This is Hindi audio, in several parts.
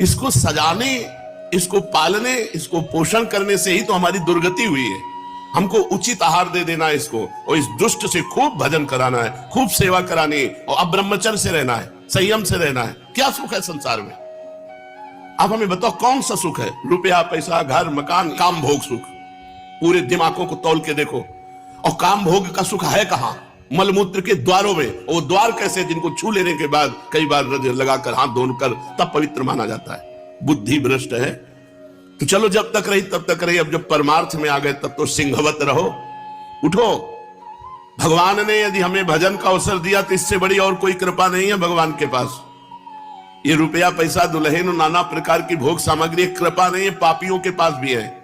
इसको सजाने, इसको पालने, इसको पोषण करने से ही तो हमारी दुर्गति हुई है। हमको उचित आहार दे देना है इसको, और इस दुष्ट से खूब भजन कराना है, खूब सेवा करानी है, और अब ब्रह्मचर्य से रहना है, संयम से रहना है। क्या सुख है संसार में? आप हमें बताओ कौन सा सुख है? रुपया, पैसा, घर, मकान, काम भोग सुख। पूरे दिमागों को तौल के देखो, और काम भोग का सुख है कहां? मलमूत्र के द्वारों में। वो द्वार कैसे? जिनको छू लेने के बाद कई बार लगाकर हाथ धोकर तब पवित्र माना जाता है। बुद्धि भ्रष्ट है। तो चलो, जब तक रही तब तक रही, अब जब परमार्थ में आ गए तब तो सिंहवत रहो, उठो। भगवान ने यदि हमें भजन का अवसर दिया तो इससे बड़ी और कोई कृपा नहीं है भगवान के पास। ये रुपया, पैसा, दुल्हन, नाना प्रकार की भोग सामग्री कृपा नहीं है, पापियों के पास भी है।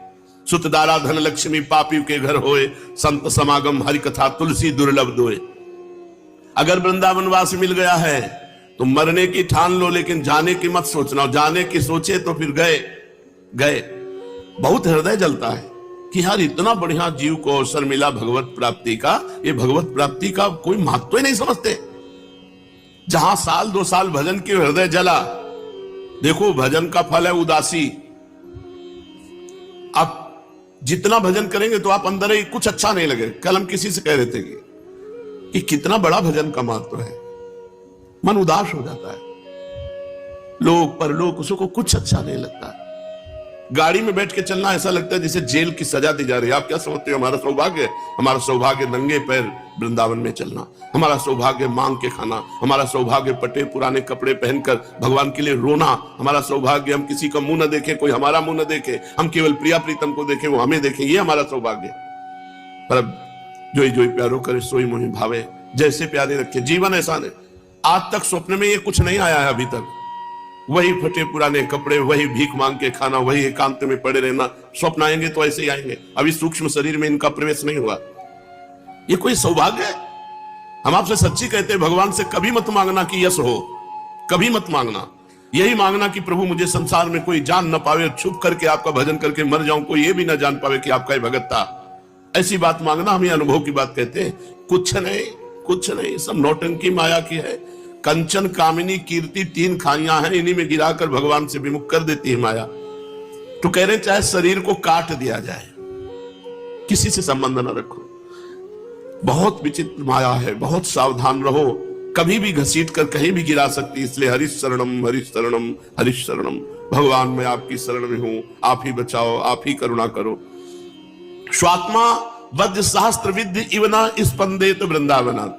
सुतदारा धन लक्ष्मी पापियों के घर होए, संत समागम हरि कथा तुलसी दुर्लभ दोए। अगर वृंदावनवास मिल गया है तो मरने की ठान लो, लेकिन जाने की मत सोचना। जाने की सोचे तो फिर गए गए। बहुत हृदय जलता है कि यार इतना बढ़िया जीव को अवसर मिला भगवत प्राप्ति का, ये भगवत प्राप्ति का कोई महत्व ही नहीं समझते। जहां साल 2 साल भजन के हृदय जला, देखो भजन का फल है उदासी। आप जितना भजन करेंगे तो आप अंदर ही कुछ अच्छा नहीं लगे। कल हम किसी से कह रहे थे कि कितना बड़ा भजन का महत्व है, मन उदास हो जाता है। लोग परलोक उसको कुछ अच्छा नहीं लगता है। गाड़ी में बैठ के चलना ऐसा लगता है जैसे जेल की सजा दी जा रही है। आप क्या समझते हो? हमारा सौभाग्य, हमारा सौभाग्य नंगे पैर वृंदावन में चलना, हमारा सौभाग्य मांग के खाना, हमारा सौभाग्य पटे पुराने कपड़े पहनकर भगवान के लिए रोना, हमारा सौभाग्य हम किसी का मुंह न देखें, कोई हमारा मुंह न देखे, हम केवल प्रिया प्रीतम को देखें, वो हमें देखें, ये हमारा सौभाग्य। पर अब जोई जोई प्यारो करे सोई मोहि भावे, जैसे प्यारे रखे। जीवन ऐसा नहीं। आज तक स्वप्न में ये कुछ नहीं आया है अभी तक। वही फटे पुराने कपड़े, वही भीख मांग के खाना, वही एकांत में पड़े रहना। स्वप्न आएंगे तो ऐसे ही आएंगे। अभी सूक्ष्म शरीर में इनका प्रवेश नहीं हुआ। ये कोई सौभाग्य है? हम आपसे सच्ची कहते हैं, भगवान से कभी मत मांगना कि यश हो, कभी मत मांगना। यही मांगना कि प्रभु मुझे संसार में कोई जान न पावे, छुप करके आपका भजन करके मर जाऊं, कोई ये भी ना जान पावे कि आपका ही भगत था। ऐसी बात मांगना। हम ये अनुभव की बात कहते हैं। कुछ नहीं, कुछ नहीं, सब नौटंकी माया की है। कंचन, कामिनी, कीर्ति 3 खाइयां हैं, इन्हीं में गिराकर भगवान से विमुख कर देती है माया। तो कह रहे चाहे शरीर को काट दिया जाए, किसी से संबंध न रखो। बहुत विचित्र माया है, बहुत सावधान रहो। कभी भी घसीट कर कहीं भी गिरा सकती। इसलिए हरिश शरणम हरिश शरणम हरिश शरणम। भगवान मैं आपकी शरण में हूं, आप ही बचाओ, आप ही करुणा करो। स्वात्मा वज्र सहस्त्र विद्य इवना स्पंदे तो वृंदावना।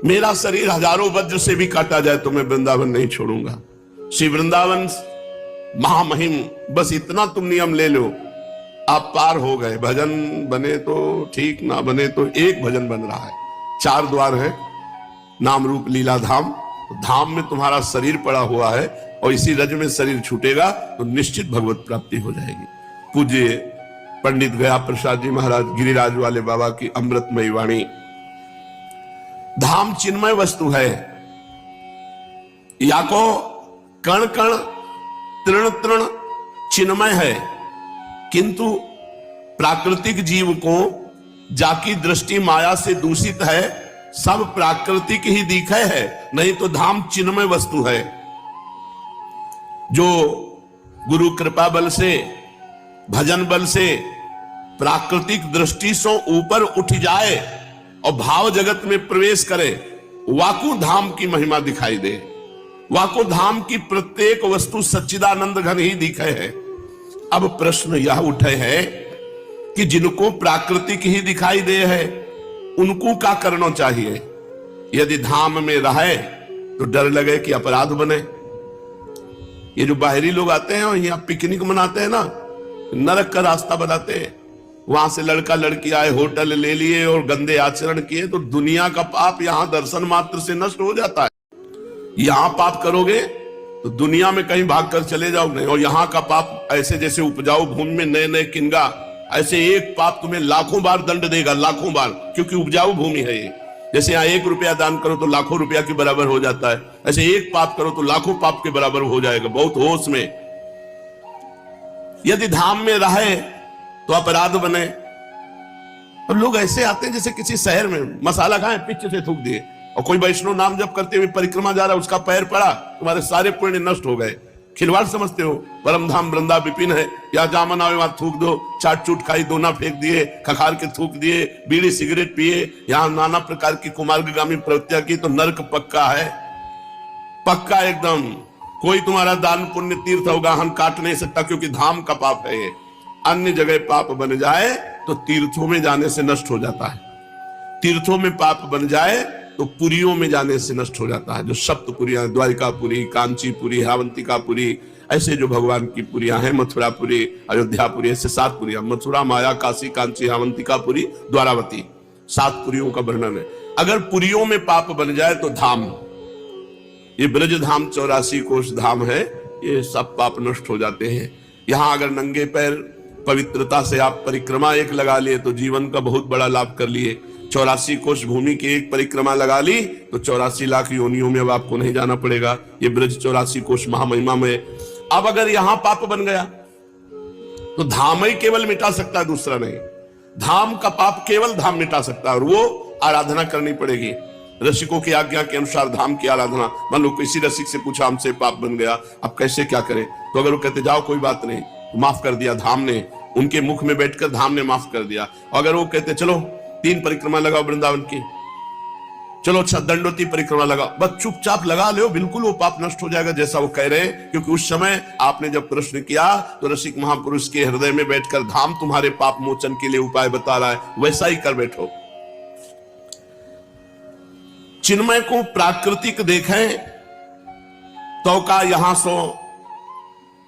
मेरा शरीर हजारों वज्र से भी काटा जाए तो मैं वृंदावन नहीं छोड़ूंगा। श्री वृंदावन महामहिम, बस इतना तुम नियम ले लो, आप पार हो गए। भजन बने तो ठीक, ना बने तो एक भजन बन रहा है। 4 द्वार है, नाम रूप लीला धाम। धाम में तुम्हारा शरीर पड़ा हुआ है, और इसी रज में शरीर छूटेगा तो निश्चित भगवत प्राप्ति हो जाएगी। पूज्य पंडित गया प्रसाद जी महाराज गिरिराज वाले बाबा की अमृतमयी वाणी। धाम चिन्मय वस्तु है। या को कण कण तृण तृण चिन्मय है, किंतु प्राकृतिक जीव को जाकी दृष्टि माया से दूषित है, सब प्राकृतिक ही दिखे है, नहीं तो धाम चिन्मय वस्तु है। जो गुरु कृपा बल से, भजन बल से प्राकृतिक दृष्टि से ऊपर उठ जाए और भाव जगत में प्रवेश करे, वाकु धाम की महिमा दिखाई दे। वाकु धाम की प्रत्येक वस्तु सच्चिदानंद घन ही दिखे है। अब प्रश्न यह उठे है कि जिनको प्राकृतिक ही दिखाई दे है, उनको क्या करना चाहिए? यदि धाम में रहे तो डर लगे कि अपराध बने। ये जो बाहरी लोग आते हैं और यहाँ पिकनिक मनाते हैं ना, नरक का रास्ता बनाते हैं। वहां से लड़का लड़की आए, होटल ले लिए और गंदे आचरण किए, तो दुनिया का पाप यहां दर्शन मात्र से नष्ट हो जाता है। यहां पाप करोगे तो दुनिया में कहीं भागकर चले जाओगे, और यहां का पाप ऐसे जैसे उपजाऊ भूमि में नए नए किनगा, ऐसे एक पाप तुम्हें लाखों बार दंड देगा, लाखों बार, क्योंकि उपजाऊ भूमि है ये। जैसे यहाँ 1 रुपया दान करो तो लाखों रुपया के बराबर हो जाता है, ऐसे एक पाप करो तो लाखों पाप के बराबर हो जाएगा। बहुत होश में। यदि धाम में रहे तो अपराध बने। और लोग ऐसे आते हैं जैसे किसी शहर में मसाला खाए, पिच से थूक दिए, और कोई वैष्णव नाम जप करते हुए परिक्रमा जा रहा है, उसका पैर पड़ा, तुम्हारे सारे पुण्य नष्ट हो गए। खिलवाड़ समझते हो? परम धाम वृंदा विपिन है, या जामन आवे वहां थूक दो, चाट चूट खाई, दोना फेंक दिए, खखार के थूक दिए, बीड़ी सिगरेट पिए, यहां नाना प्रकार की कुमार्गामी प्रवृत्तियां की, तो नर्क पक्का है, पक्का एकदम। कोई तुम्हारा दान पुण्य तीर्थ अवगाहन काट नहीं सकता, क्योंकि धाम का पाप है ये। अन्य जगह पाप बन जाए तो तीर्थों में जाने से नष्ट हो जाता है, तीर्थों में पाप बन जाए तो पुरियों में जाने से नष्ट हो जाता है। जो सप्तपुरियां, द्वारिकापुरी, कांचीपुरी, हावंतिकापुरी, ऐसे जो भगवान की पुरियां हैं, मथुरापुरी, अयोध्यापुरी, ऐसे 7 पुरियां, मथुरा, माया, काशी, कांची, हावंतिकापुरी, द्वारावती, 7 पुरियों का वर्णन है। अगर पुरियों में पाप बन जाए तो धाम, ये ब्रज धाम 84 कोष धाम है, ये सब पाप नष्ट हो जाते हैं। यहां अगर नंगे पैर पवित्रता से आप परिक्रमा एक लगा लिए तो जीवन का बहुत बड़ा लाभ कर लिए। 84 कोष भूमि की एक परिक्रमा लगा ली तो 84 लाख योनियों में अब आपको नहीं जाना पड़ेगा। ये ब्रज 84 कोष महामहिमा में। अब अगर यहां पाप बन गया तो धाम ही केवल मिटा सकता है, दूसरा नहीं। धाम का पाप केवल धाम मिटा सकता है, और वो आराधना करनी पड़ेगी रसिकों की आज्ञा के अनुसार। धाम की आराधना, मान लो किसी रसिक से पूछा हमसे पाप बन गया, अब कैसे क्या करें, तो अगर वो कहते जाओ कोई बात नहीं, माफ कर दिया धाम ने, उनके मुख में बैठकर धाम ने माफ कर दिया। अगर वो कहते चलो 3 परिक्रमा लगाओ वृंदावन की, चलो अच्छा दंडोती परिक्रमा लगाओ, बस चुपचाप लगा लो, बिल्कुल वो पाप नष्ट हो जाएगा जैसा वो कह रहे हैं। क्योंकि उस समय आपने जब प्रश्न किया तो रसिक महापुरुष के हृदय में बैठकर धाम तुम्हारे पाप मोचन के लिए उपाय बता रहा है, वैसा ही कर बैठो। चिन्मय को प्राकृतिक देखें तो का यहां सो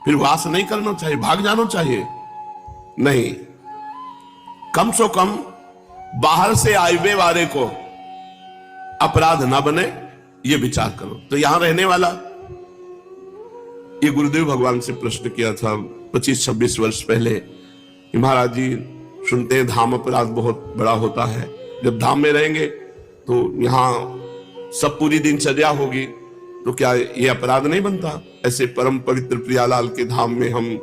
फिर वास नहीं करना चाहिए, भाग जाना चाहिए नहीं, कम सो कम बाहर से आए वाले को अपराध ना बने, ये विचार करो। तो यहां रहने वाला, ये गुरुदेव भगवान से प्रश्न किया था 25-26 वर्ष पहले, महाराज जी सुनते हैं धाम अपराध बहुत बड़ा होता है, जब धाम में रहेंगे तो यहां सब पूरी दिनचर्या होगी, तो क्या ये अपराध नहीं बनता? ऐसे परम पवित्र प्रियालाल के धाम में हम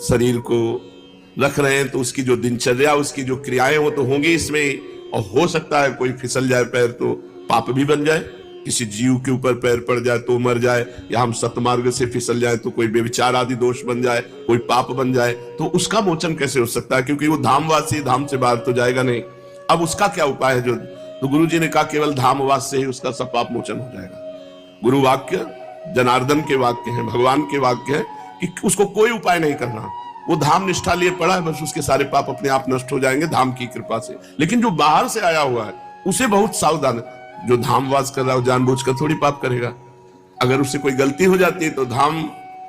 शरीर को रख रहे हैं, तो उसकी जो दिनचर्या, उसकी जो क्रियाएं वो तो होंगी इसमें। और हो सकता है कोई फिसल जाए पैर तो पाप भी बन जाए, किसी जीव के ऊपर पैर पड़ जाए तो मर जाए, या हम सतमार्ग से फिसल जाए तो कोई व्यभिचार आदि दोष बन जाए, कोई पाप बन जाए, तो उसका मोचन कैसे हो सकता है? क्योंकि वो धामवासी, धाम से बाहर तो जाएगा नहीं। अब उसका क्या उपाय है? जो तो गुरु जी ने कहा केवल धामवास से ही उसका सब पाप मोचन हो जाएगा। गुरु वाक्य जनार्दन के वाक्य हैं, भगवान के वाक्य है कि उसको कोई उपाय नहीं करना, वो धाम निष्ठा लिए पड़ा है, बस उसके सारे पाप अपने आप नष्ट हो जाएंगे धाम की कृपा से। लेकिन जो बाहर से आया हुआ है उसे बहुत सावधान, जो धामवास कर रहा है जानबूझकर थोड़ी पाप करेगा। अगर उससे कोई गलती हो जाती है तो धाम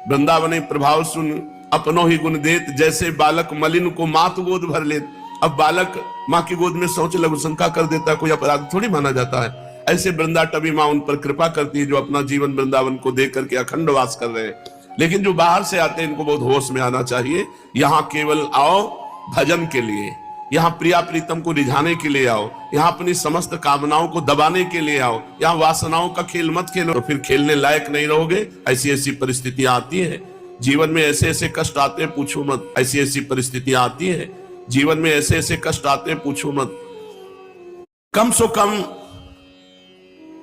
वृंदावन प्रभाव सुन अपनो ही गुण देत, जैसे बालक मलिन को मात गोद भर लेत। अब बालक माँ की गोद में शौच लघु शंका कर देता है, कोई अपराध थोड़ी माना जाता है। ऐसे वृंदा टबी माँ उन पर कृपा करती है जो अपना जीवन वृंदावन को देख करके अखंड वास कर रहे हैं। लेकिन जो बाहर से आते हैं इनको बहुत होश में आना चाहिए। यहाँ केवल आओ भजन के लिए, यहाँ प्रिया प्रीतम को रिझाने के लिए आओ, यहाँ अपनी समस्त कामनाओं को दबाने के लिए आओ, यहाँ वासनाओं का खेल मत खेलो, तो फिर खेलने लायक नहीं रहोगे। ऐसी ऐसी परिस्थितियां आती है जीवन में, ऐसे ऐसे कष्ट आते हैं पूछो मत। ऐसी ऐसी परिस्थितियां आती है जीवन में, ऐसे ऐसे कष्ट आते हैं पूछो मत। कम सो कम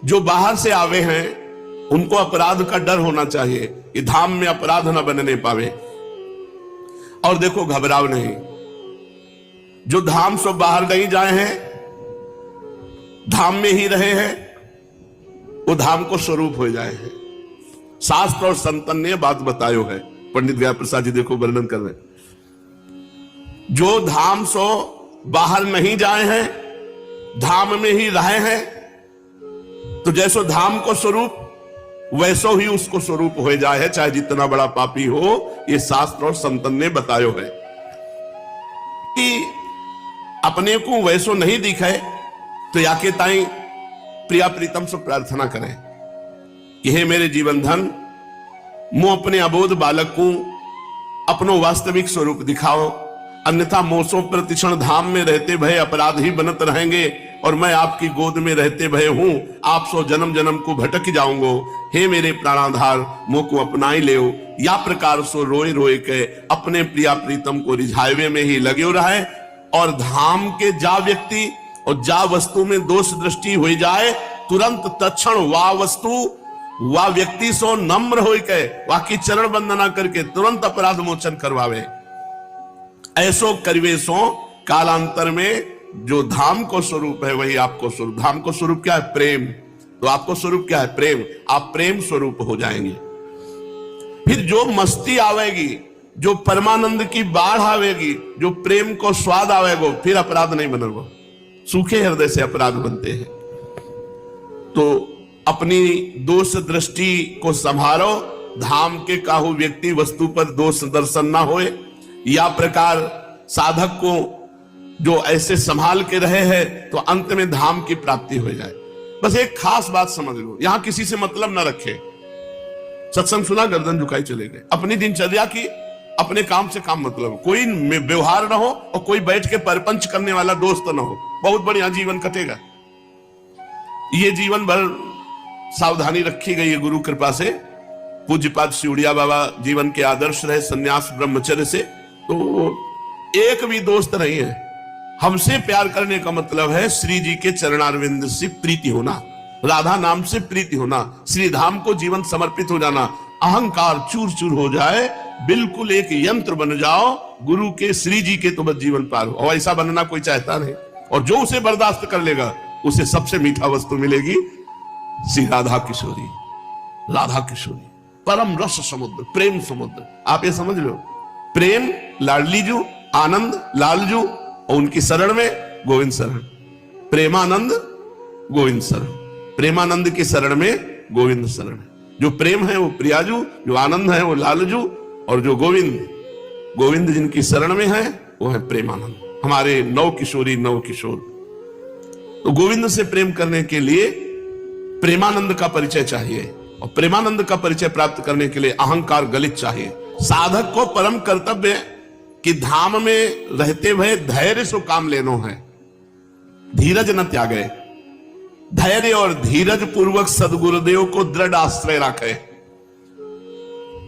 जो बाहर से आवे हैं उनको अपराध का डर होना चाहिए कि धाम में अपराध न बनने पावे। और देखो घबराओ नहीं, जो धाम से बाहर नहीं जाए हैं, धाम में ही रहे हैं, वो धाम को स्वरूप हो जाए हैं। शास्त्र और संतन ने बात बतायो है, पंडित गया प्रसाद जी देखो वर्णन कर रहे हैं। जो धाम से बाहर नहीं जाए हैं, धाम में ही रहे हैं, तो जैसो धाम को स्वरूप वैसो ही उसको स्वरूप हो जाए है, चाहे जितना बड़ा पापी हो। ये शास्त्र और संतन ने बतायो है कि अपने को वैसो नहीं दिखे तो याके ताई प्रिया प्रीतम से प्रार्थना करें कि हे मेरे जीवन धन, मुंह अपने अबोध बालक को अपनो वास्तविक स्वरूप दिखाओ, अन्यथा मोसों प्रतिक्षण धाम में रहते भय अपराधी बनत रहेंगे, और मैं आपकी गोद में रहते भय हूं आप सो जन्म जन्म को भटक जाऊंगो। हे मेरे प्राणाधार, मोह को अपनाई लेओ। या प्रकार सो रोए रोए के अपने प्रिया प्रीतम को रिझावे में ही लगे रहे। और धाम के जा व्यक्ति और जा वस्तु में दोष दृष्टि हो जाए, तुरंत तत्क्षण वह वस्तु वह व्यक्ति सो नम्र हो के वाकी चरण वंदना करके तुरंत अपराध मोचन करवावे। ऐसो करिवे सो कालांतर में जो धाम को स्वरूप है वही आपको स्वरूप। धाम को स्वरूप क्या है? प्रेम। तो आपको स्वरूप क्या है? प्रेम। आप प्रेम स्वरूप हो जाएंगे। फिर जो मस्ती आवेगी, जो परमानंद की बाढ़ आवेगी, जो प्रेम को स्वाद आवेगो, फिर अपराध नहीं बनेगा। सूखे हृदय से अपराध बनते हैं। तो अपनी दोष दृष्टि को संभालो। धाम के काहू व्यक्ति वस्तु पर दोष दर्शन ना होए, या प्रकार साधक को जो ऐसे संभाल के रहे हैं तो अंत में धाम की प्राप्ति हो जाए। बस एक खास बात समझ लो, यहां किसी से मतलब ना रखे। सत्संग सुना, गर्दन झुकाई चले गए। अपनी दिनचर्या की, अपने काम से काम मतलब, कोई व्यवहार ना हो और कोई बैठ के परपंच करने वाला दोस्त ना हो, बहुत बढ़िया जीवन कटेगा। ये जीवन भर सावधानी रखी गई है गुरु कृपा से। पूज्यपाद सिउड़िया बाबा जीवन के आदर्श रहे संन्यास ब्रह्मचर्य से, तो एक भी दोस्त नहीं है। हमसे प्यार करने का मतलब है श्री जी के चरणारविंद से प्रीति होना, राधा नाम से प्रीति होना, श्री धाम को जीवन समर्पित हो जाना, अहंकार चूर चूर हो जाए, बिल्कुल एक यंत्र बन जाओ गुरु के, श्री जी के, तो बस जीवन पार हो। और ऐसा बनना कोई चाहता नहीं, और जो उसे बर्दाश्त कर लेगा उसे सबसे मीठा वस्तु मिलेगी, श्री राधा किशोरी। राधा किशोरी परम रस समुद्र, प्रेम समुद्र। आप ये समझ लो, प्रेम लाडली जू, आनंद लाल जू, और उनकी शरण में गोविंद शरण। प्रेमानंद गोविंद शरण, प्रेमानंद की शरण में गोविंद शरण। जो प्रेम है वो प्रियाजू, जो आनंद है वो लालजू, और जो गोविंद जिनकी शरण में है वो है प्रेमानंद। हमारे नव किशोरी नव किशोर। तो गोविंद से प्रेम करने के लिए प्रेमानंद का परिचय चाहिए, और प्रेमानंद का परिचय प्राप्त करने के लिए अहंकार गलित चाहिए। साधक को परम कर्तव्य कि धाम में रहते हुए धैर्य से काम लेनो है, धीरज न त्यागे। धैर्य और धीरज पूर्वक सदगुरुदेव को दृढ़ आश्रय रखे।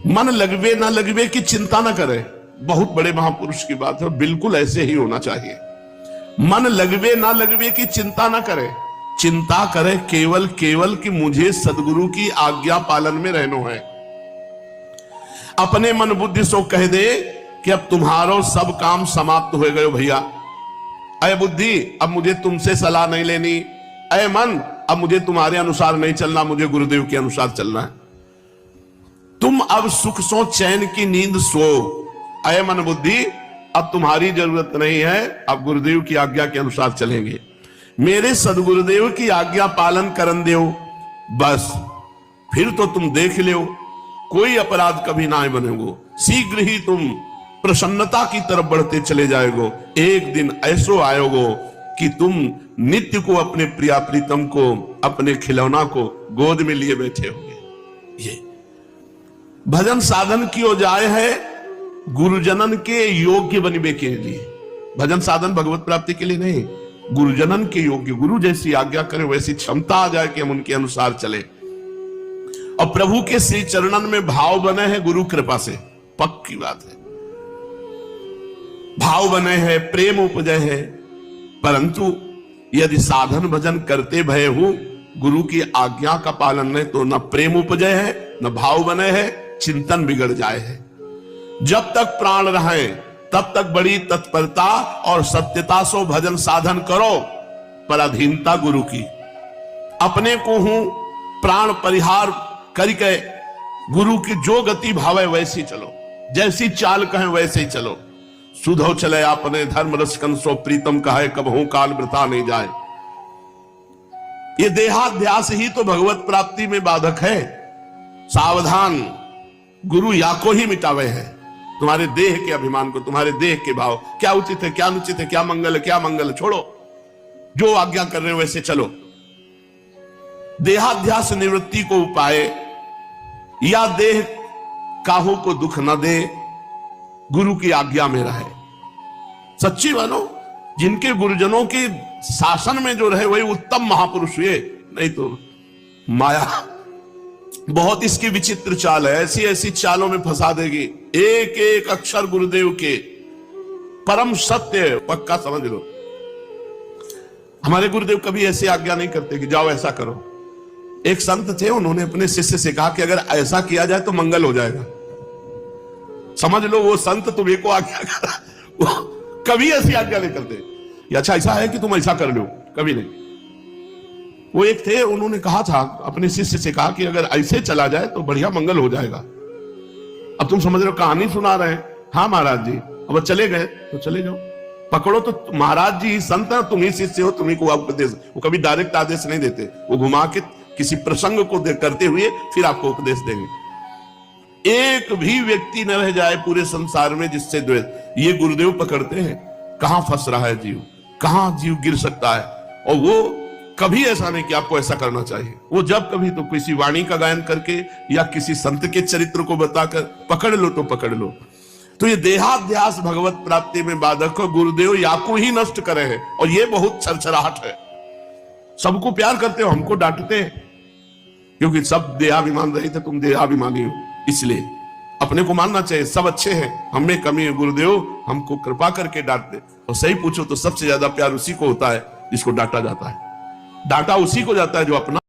मन लगवे ना लगवे की चिंता ना करे। बहुत बड़े महापुरुष की बात है, बिल्कुल ऐसे ही होना चाहिए। मन लगवे ना लगवे की चिंता ना करे, चिंता करे केवल केवल कि मुझे सदगुरु की आज्ञा पालन में रहना है। अपने मन बुद्धि सो कह दे कि अब तुम्हारो सब काम समाप्त हो गए भैया। अय बुद्धि, अब मुझे तुमसे सलाह नहीं लेनी। अय मन, अब मुझे तुम्हारे अनुसार नहीं चलना, मुझे गुरुदेव के अनुसार चलना है। तुम अब सुख सो चैन की नींद सो। अय मन बुद्धि, अब तुम्हारी जरूरत नहीं है, अब गुरुदेव की आज्ञा के अनुसार चलेंगे। मेरे सदगुरुदेव की आज्ञा पालन करन देव, बस फिर तो तुम देख लो कोई अपराध कभी ना बनेगो। शीघ्र ही तुम प्रसन्नता की तरफ बढ़ते चले जाएगो। एक दिन ऐसो आएगो कि तुम नित्य को, अपने प्रिया प्रीतम को, अपने खिलौना को गोद में लिए बैठे होंगे। ये भजन साधन की हो जाए है गुरुजनन के योग्य बनने के लिए। भजन साधन भगवत प्राप्ति के लिए नहीं, गुरुजनन के योग्य। गुरु जैसी आज्ञा करे वैसी क्षमता आ जाए कि हम उनके अनुसार चले, और प्रभु के श्री चरणन में भाव बने हैं गुरु कृपा से। पक्की बात है, भाव बने हैं, प्रेम उपजय है। परंतु यदि साधन भजन करते भय हो, गुरु की आज्ञा का पालन नहीं, तो न प्रेम उपजय है, न भाव बने है, चिंतन बिगड़ जाए है। जब तक प्राण रहे तब तक बड़ी तत्परता और सत्यता से भजन साधन करो, पर अधीनता गुरु की। अपने को हूं प्राण परिहार करके गुरु की जो गति भावे वैसी चलो, जैसी चाल कहें वैसे ही चलो। सुधो चले आपने धर्म रस कंसो प्रीतम कहे, कबहू काल वृथा नहीं जाए। ये देहाध्यास ही तो भगवत प्राप्ति में बाधक है। सावधान, गुरु या को ही मिटावे है, तुम्हारे देह के अभिमान को, तुम्हारे देह के भाव, क्या उचित है क्या अनुचित है, क्या मंगल है क्या मंगल है, छोड़ो। जो आज्ञा कर रहे हो वैसे चलो। देहाध्यास निवृत्ति को उपाय, या देह काहू को दुख न दे, गुरु की आज्ञा में रहे। सच्ची मानो, जिनके गुरुजनों के शासन में जो रहे वही उत्तम महापुरुष हुए, नहीं तो माया बहुत इसकी विचित्र चाल है, ऐसी ऐसी चालों में फंसा देगी। एक एक अक्षर गुरुदेव के परम सत्य पक्का समझ लो। हमारे गुरुदेव कभी ऐसी आज्ञा नहीं करते कि जाओ ऐसा करो। एक संत थे, उन्होंने अपने शिष्य से कहा कि अगर ऐसा किया जाए तो मंगल हो जाएगा। समझ लो वो संत तुम्हें को आज्ञा कर, वो कभी ऐसी आज्ञा नहीं करते कि अच्छा ऐसा है कि तुम ऐसा कर लो, कभी नहीं। वो एक थे, उन्होंने कहा था, अपने शिष्य से कहा कि अगर ऐसे चला जाए तो बढ़िया मंगल हो जाएगा। अब तुम समझ रहे हो कहानी सुना रहे हैं, हाँ महाराज जी, अब चले गए तो चले जाओ, पकड़ो तो महाराज जी संत है, तुम ही शिष्य हो, तुम्ही को उपदेश। वो कभी डायरेक्ट आदेश नहीं देते, वो घुमा के किसी प्रसंग को करते हुए फिर आपको उपदेश देंगे। एक भी व्यक्ति न रह जाए पूरे संसार में जिससे द्वेष, ये गुरुदेव पकड़ते हैं कहां फंस रहा है जीव, कहां जीव गिर सकता है। और वो कभी ऐसा नहीं कि आपको ऐसा करना चाहिए, वो जब कभी तो किसी वाणी का गायन करके या किसी संत के चरित्र को बताकर पकड़ लो तो पकड़ लो। तो ये देहाध्यास भगवत प्राप्ति में बाधक हो, गुरुदेव याकू ही नष्ट करे हैं। और ये बहुत छरछराहट है, सबको प्यार करते हो, हमको डांटते हैं, क्योंकि सब देहाभिमान रही थे, तुम देहाभिमानी हो, इसलिए अपने को मानना चाहिए सब अच्छे हैं, हमें कमी है, गुरुदेव हमको कृपा करके डांटते। और सही पूछो तो सबसे ज्यादा प्यार उसी को होता है जिसको डांटा जाता है। डांटा उसी को जाता है जो अपना